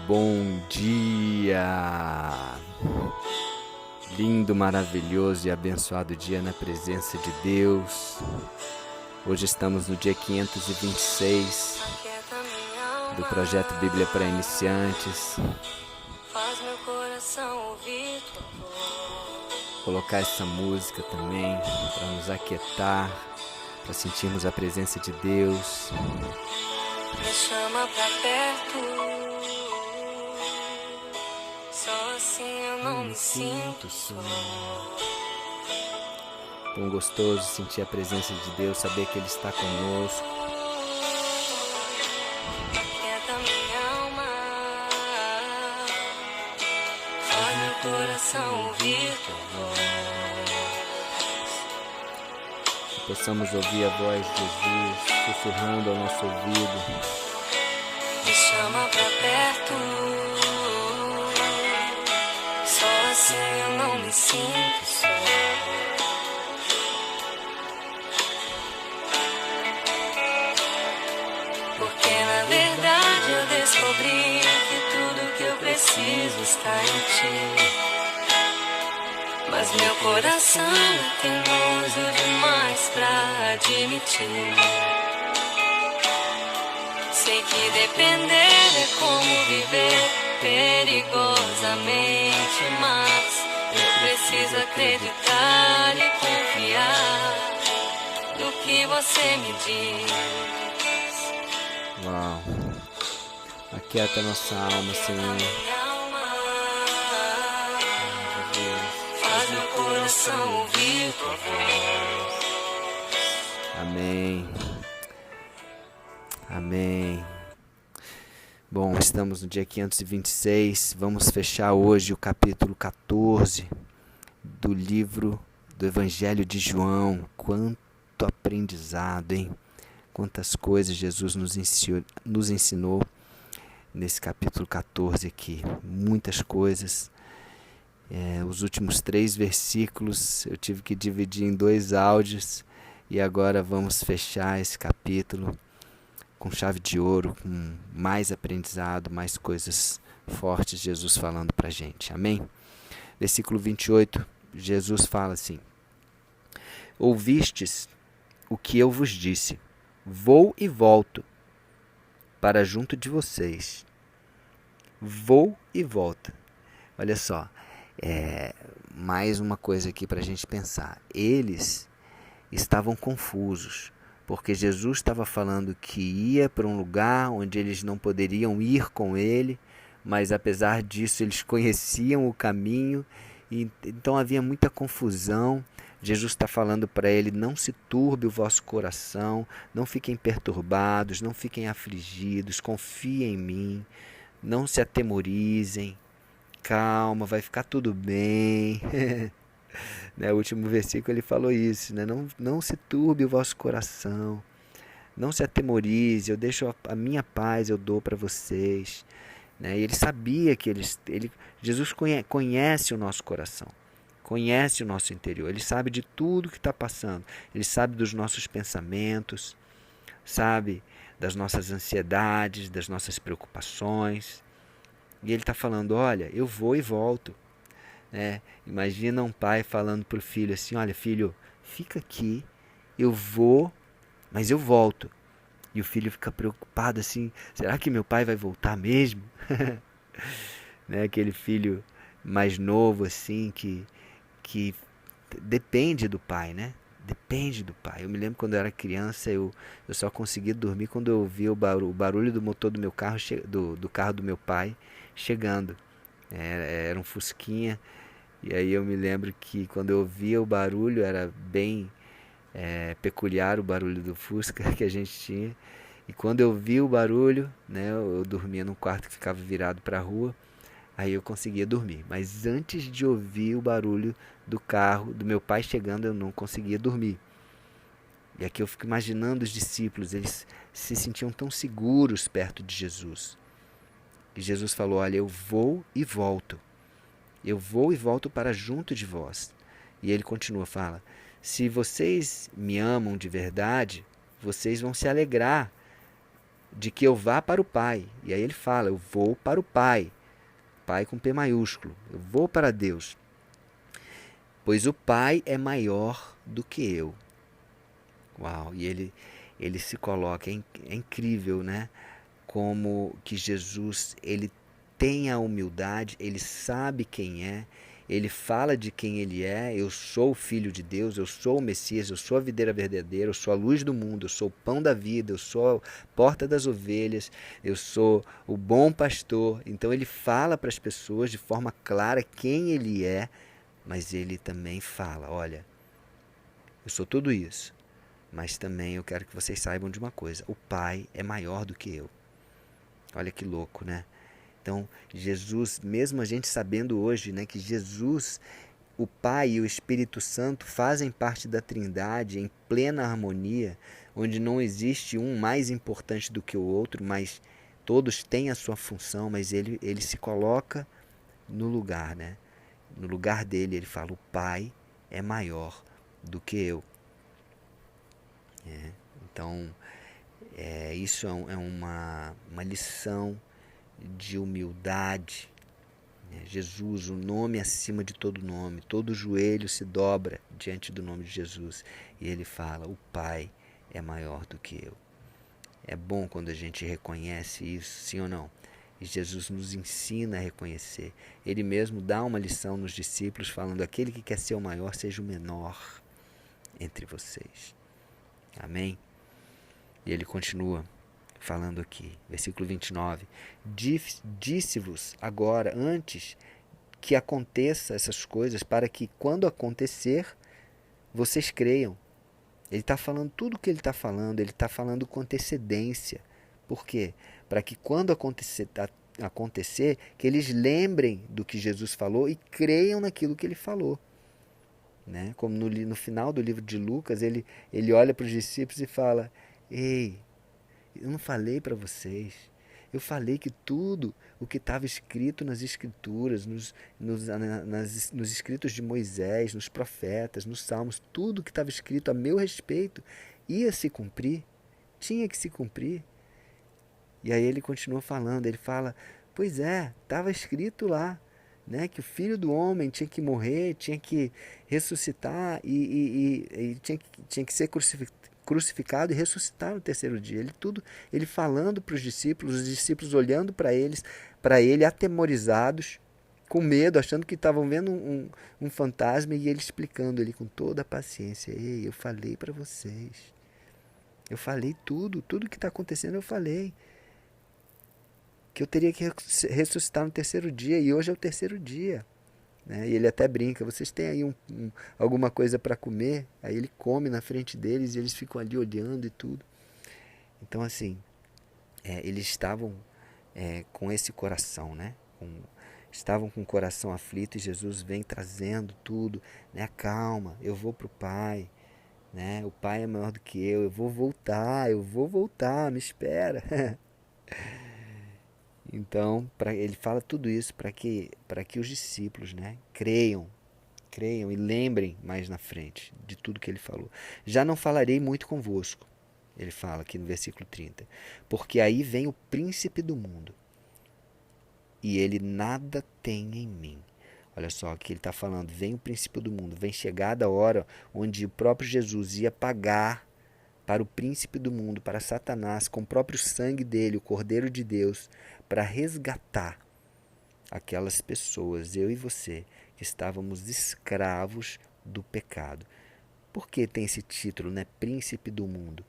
bom dia! Lindo, maravilhoso e abençoado dia na presença de Deus. Hoje estamos no dia 526 do projeto Bíblia para Iniciantes. Colocar essa música também para nos aquietar, para sentirmos a presença de Deus. Me chama pra perto, só assim eu não me sinto só. Tão gostoso sentir a presença de Deus, saber que Ele está conosco. Quieta minha alma, faz meu coração ouvir tua voz. Que possamos ouvir a voz de Jesus sussurrando ao nosso ouvido. Me chama pra perto, só assim eu não me sinto só. Porque na verdade eu descobri que tudo que eu preciso está em ti. Mas meu coração é teimoso demais pra admitir. Sei que depender é como viver perigosamente, mas eu preciso acreditar e confiar no que você me diz. Uau! Aquieta nossa alma, Senhor. Faz meu coração ouvir tua voz. Amém. Amém. Bom, estamos no dia 526. Vamos fechar hoje o capítulo 14 do livro do Evangelho de João. Quanto aprendizado, hein? Quantas coisas Jesus nos ensinou nesse capítulo 14 aqui. Muitas coisas. Os últimos 3 versículos eu tive que dividir em 2 áudios. E agora vamos fechar esse capítulo com chave de ouro, com mais aprendizado, mais coisas fortes, Jesus falando para a gente. Amém? Versículo 28, Jesus fala assim: ouvistes o que eu vos disse, vou e volto para junto de vocês. Vou e volto. Olha só, mais uma coisa aqui para a gente pensar. Eles estavam confusos, porque Jesus estava falando que ia para um lugar onde eles não poderiam ir com ele, mas apesar disso eles conheciam o caminho, e então havia muita confusão. Jesus está falando para ele: não se turbe o vosso coração, não fiquem perturbados, não fiquem afligidos, confiem em mim, não se atemorizem, calma, vai ficar tudo bem. O último versículo ele falou isso, né? Não se turbe o vosso coração, não se atemorize, eu deixo a minha paz, eu dou para vocês. E ele sabia que Jesus conhece o nosso coração, conhece o nosso interior, ele sabe de tudo que está passando, ele sabe dos nossos pensamentos, sabe das nossas ansiedades, das nossas preocupações. E ele está falando: olha, eu vou e volto. Imagina um pai falando para o filho assim: olha, filho, fica aqui, eu vou, mas eu volto. E o filho fica preocupado assim: será que meu pai vai voltar mesmo? Aquele filho mais novo assim que depende do pai, né? Depende do pai. Eu me lembro quando eu era criança, eu só conseguia dormir quando eu ouvia o barulho do motor do meu carro, do carro do meu pai chegando. Era um Fusquinha. E aí eu me lembro que quando eu ouvia o barulho, era bem peculiar o barulho do Fusca que a gente tinha. E quando eu via o barulho, eu dormia num quarto que ficava virado para a rua, aí eu conseguia dormir. Mas antes de ouvir o barulho do carro do meu pai chegando, eu não conseguia dormir. E aqui eu fico imaginando os discípulos, eles se sentiam tão seguros perto de Jesus. E Jesus falou: olha, eu vou e volto. Eu vou e volto para junto de vós. E ele continua, fala: se vocês me amam de verdade, vocês vão se alegrar de que eu vá para o Pai. E aí ele fala, eu vou para o Pai. Pai com P maiúsculo. Eu vou para Deus. Pois o Pai é maior do que eu. Uau! E ele se coloca, é incrível, né? Como que Jesus, ele tem a humildade, ele sabe quem é, ele fala de quem ele é. Eu sou o Filho de Deus, eu sou o Messias, eu sou a videira verdadeira, eu sou a luz do mundo, eu sou o pão da vida, eu sou a porta das ovelhas, eu sou o bom pastor. Então ele fala para as pessoas de forma clara quem ele é, mas ele também fala, olha, eu sou tudo isso, mas também eu quero que vocês saibam de uma coisa, o Pai é maior do que eu. Olha que louco, né? Então, Jesus, mesmo a gente sabendo hoje, né, que Jesus, o Pai e o Espírito Santo fazem parte da Trindade em plena harmonia, onde não existe um mais importante do que o outro, mas todos têm a sua função, mas ele se coloca no lugar, né? No lugar dele, ele fala, o Pai é maior do que eu. Então, isso é uma lição de humildade. Jesus, o nome acima de todo nome, todo joelho se dobra diante do nome de Jesus e ele fala, o Pai é maior do que eu. É bom quando a gente reconhece isso, sim ou não? E Jesus nos ensina a reconhecer. Ele mesmo dá uma lição nos discípulos falando, aquele que quer ser o maior seja o menor entre vocês. Amém? E ele continua falando aqui, versículo 29, disse-vos agora, antes que aconteça essas coisas, para que quando acontecer, vocês creiam. Ele está falando tudo o que ele está falando, ele está falando com antecedência. Por quê? Para que quando acontecer, que eles lembrem do que Jesus falou e creiam naquilo que ele falou. Né? Como no final do livro de Lucas, ele olha para os discípulos e fala, ei, eu não falei para vocês. Eu falei que tudo o que estava escrito nas Escrituras, nos escritos de Moisés, nos profetas, nos Salmos, tudo que estava escrito a meu respeito ia se cumprir, tinha que se cumprir. E aí ele continua falando, ele fala, pois é, estava escrito lá, né, que o Filho do Homem tinha que morrer, tinha que ressuscitar e tinha que ser crucificado e ressuscitar no terceiro dia. Ele falando para os discípulos olhando para ele atemorizados, com medo, achando que estavam vendo um fantasma, e ele explicando ele com toda a paciência, ei, eu falei para vocês, eu falei tudo que está acontecendo eu falei, que eu teria que ressuscitar no terceiro dia, e hoje é o terceiro dia. E ele até brinca, vocês têm aí alguma coisa para comer? Aí ele come na frente deles e eles ficam ali olhando e tudo. Então assim, eles estavam com esse coração, né? Estavam com o coração aflito, e Jesus vem trazendo tudo, né? Calma, eu vou para o Pai, né? O Pai é maior do que eu vou voltar, me espera. Então, ele fala tudo isso para que os discípulos, né, creiam e lembrem mais na frente de tudo que ele falou. Já não falarei muito convosco, ele fala aqui no versículo 30, porque aí vem o príncipe do mundo, e ele nada tem em mim. Olha só o que ele está falando, vem o príncipe do mundo, vem chegada a hora onde o próprio Jesus ia pagar para o príncipe do mundo, para Satanás, com o próprio sangue dele, o Cordeiro de Deus, para resgatar aquelas pessoas, eu e você, que estávamos escravos do pecado. Por que tem esse título, né? Príncipe do mundo?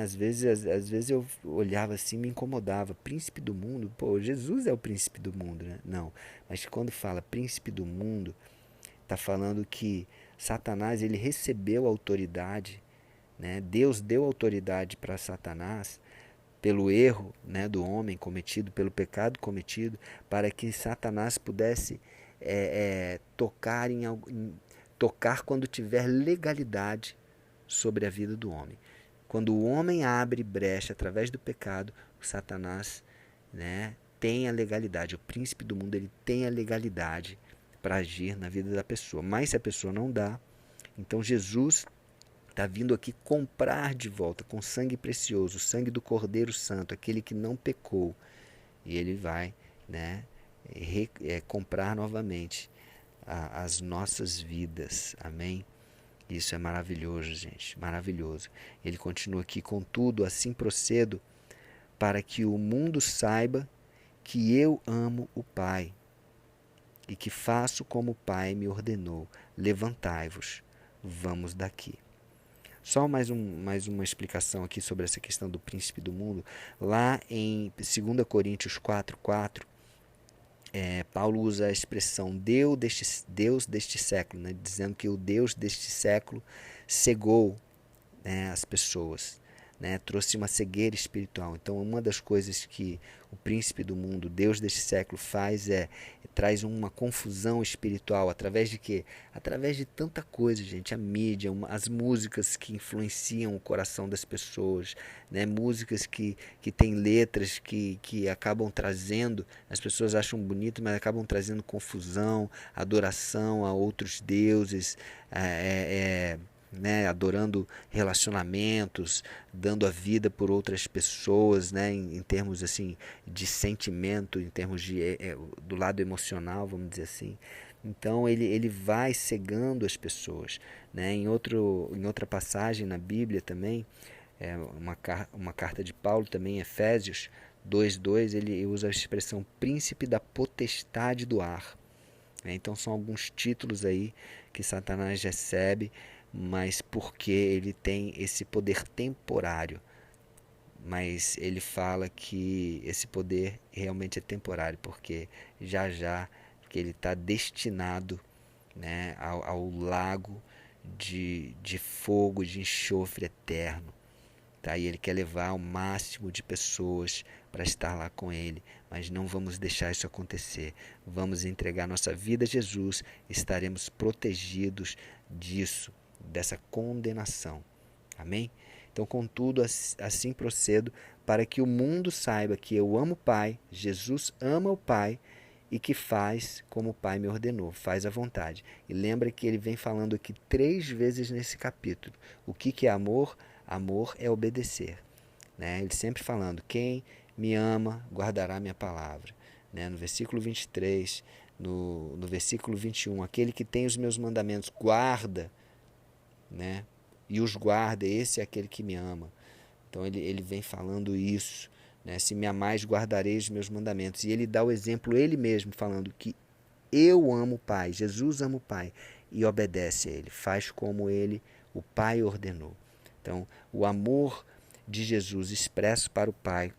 Às vezes eu olhava assim e me incomodava. Príncipe do mundo? Pô, Jesus é o príncipe do mundo, né? Não, mas quando fala príncipe do mundo, está falando que Satanás, ele recebeu autoridade, né? Deus deu autoridade para Satanás pelo erro, né, do homem cometido, pelo pecado cometido, para que Satanás pudesse tocar quando tiver legalidade sobre a vida do homem. Quando o homem abre brecha através do pecado, o Satanás, né, tem a legalidade. O príncipe do mundo, ele tem a legalidade para agir na vida da pessoa. Mas se a pessoa não dá, então Jesus, Está vindo aqui comprar de volta com sangue precioso, o sangue do Cordeiro Santo, aquele que não pecou. E ele vai, né, comprar novamente as nossas vidas. Amém? Isso é maravilhoso, gente, maravilhoso. Ele continua aqui: contudo, assim procedo, para que o mundo saiba que eu amo o Pai e que faço como o Pai me ordenou. Levantai-vos, vamos daqui. Só mais uma explicação aqui sobre essa questão do príncipe do mundo. Lá em 2 Coríntios 4:4, Paulo usa a expressão Deus deste século, né, dizendo que o Deus deste século cegou, né, as pessoas, né, trouxe uma cegueira espiritual. Então, uma das coisas que o príncipe do mundo, Deus deste século, faz traz uma confusão espiritual. Através de quê? Através de tanta coisa, gente. A mídia, as músicas que influenciam o coração das pessoas, né? Músicas que têm letras que acabam trazendo, as pessoas acham bonito, mas acabam trazendo confusão, adoração a outros deuses, né, adorando relacionamentos, dando a vida por outras pessoas, né, em termos assim de sentimento, em termos do lado emocional, vamos dizer assim. Então ele vai cegando as pessoas, né? Em outra passagem na Bíblia também, uma carta de Paulo também, Efésios 2:2, ele usa a expressão príncipe da potestade do ar. Então são alguns títulos aí que Satanás recebe, mas porque ele tem esse poder temporário. Mas ele fala que esse poder realmente é temporário, porque já que ele está destinado, né, ao lago de fogo, de enxofre eterno. Tá? E ele quer levar o máximo de pessoas para estar lá com ele, mas não vamos deixar isso acontecer. Vamos entregar nossa vida a Jesus, estaremos protegidos disso, dessa condenação. Amém? Então, contudo, assim procedo, para que o mundo saiba que eu amo o Pai, Jesus ama o Pai, e que faz como o Pai me ordenou, faz a vontade. E lembra que ele vem falando aqui 3 vezes nesse capítulo. O que é amor? Amor é obedecer. Né? Ele sempre falando: quem me ama guardará minha palavra. Né? No versículo 23, no versículo 21, aquele que tem os meus mandamentos guarda, né, e os guarda, esse é aquele que me ama. Então ele vem falando isso, né? Se me amais, guardareis os meus mandamentos. E ele dá o exemplo ele mesmo, falando que eu amo o Pai, Jesus ama o Pai e obedece a ele, faz como ele, o Pai, ordenou. Então o amor de Jesus expresso para o Pai,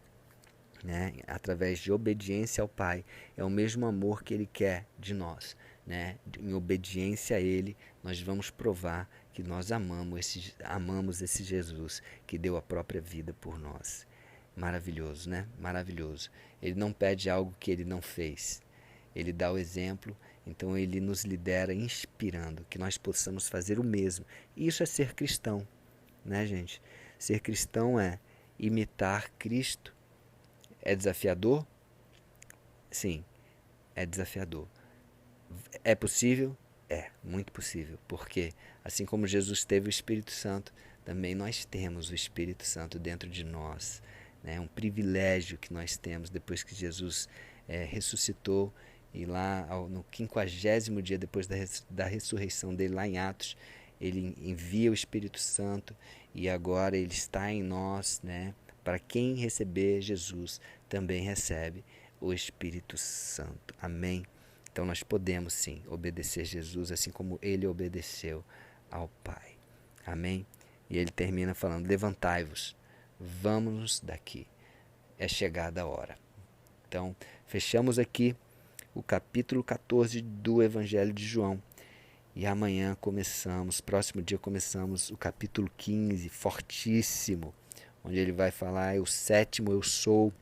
né, através de obediência ao Pai, é o mesmo amor que ele quer de nós. Né? Em obediência a ele, nós vamos provar que nós amamos esse Jesus que deu a própria vida por nós. Maravilhoso, né? Maravilhoso. Ele não pede algo que ele não fez. Ele dá o exemplo, então ele nos lidera inspirando, que nós possamos fazer o mesmo. E isso é ser cristão, né, gente? Ser cristão é imitar Cristo. É desafiador? Sim, é desafiador. É possível? É, muito possível, porque assim como Jesus teve o Espírito Santo, também nós temos o Espírito Santo dentro de nós. É um privilégio que nós temos depois que Jesus ressuscitou, e lá no 50º dia depois da ressurreição dele, lá em Atos, ele envia o Espírito Santo e agora ele está em nós, né? Para quem receber Jesus também recebe o Espírito Santo. Amém? Então nós podemos sim obedecer Jesus assim como ele obedeceu ao Pai. Amém? E ele termina falando: levantai-vos, vamos daqui, é chegada a hora. Então fechamos aqui o capítulo 14 do Evangelho de João. E amanhã próximo dia começamos o capítulo 15, fortíssimo, onde ele vai falar o 7º eu sou,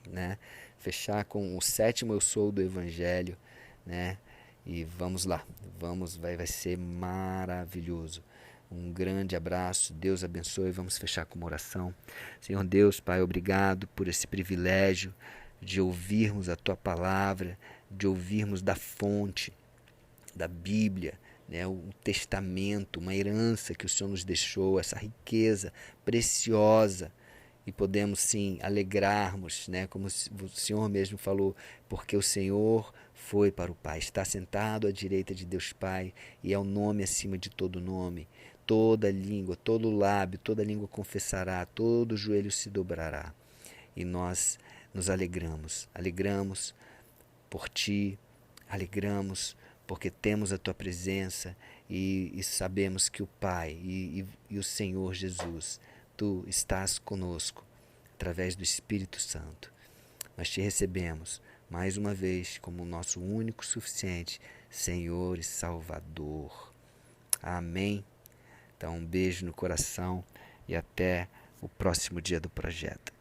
né? Fechar com o 7º eu sou do Evangelho, né? E vamos lá, vai ser maravilhoso. Um grande abraço, Deus abençoe. Vamos fechar com uma oração. Senhor Deus, Pai, obrigado por esse privilégio de ouvirmos a Tua palavra, de ouvirmos da fonte, da Bíblia, né, um testamento, uma herança que o Senhor nos deixou, essa riqueza preciosa, e podemos sim alegrarmos, né, como o Senhor mesmo falou, porque o Senhor foi para o Pai, está sentado à direita de Deus Pai, e é o nome acima de todo nome. Toda língua, todo lábio, toda língua confessará, todo joelho se dobrará. E nós nos alegramos por Ti, alegramos porque temos a Tua presença e sabemos que o Pai e o Senhor Jesus, Tu estás conosco através do Espírito Santo. Nós Te recebemos mais uma vez como o nosso único, suficiente Senhor e Salvador. Amém. Então, um beijo no coração e até o próximo dia do projeto.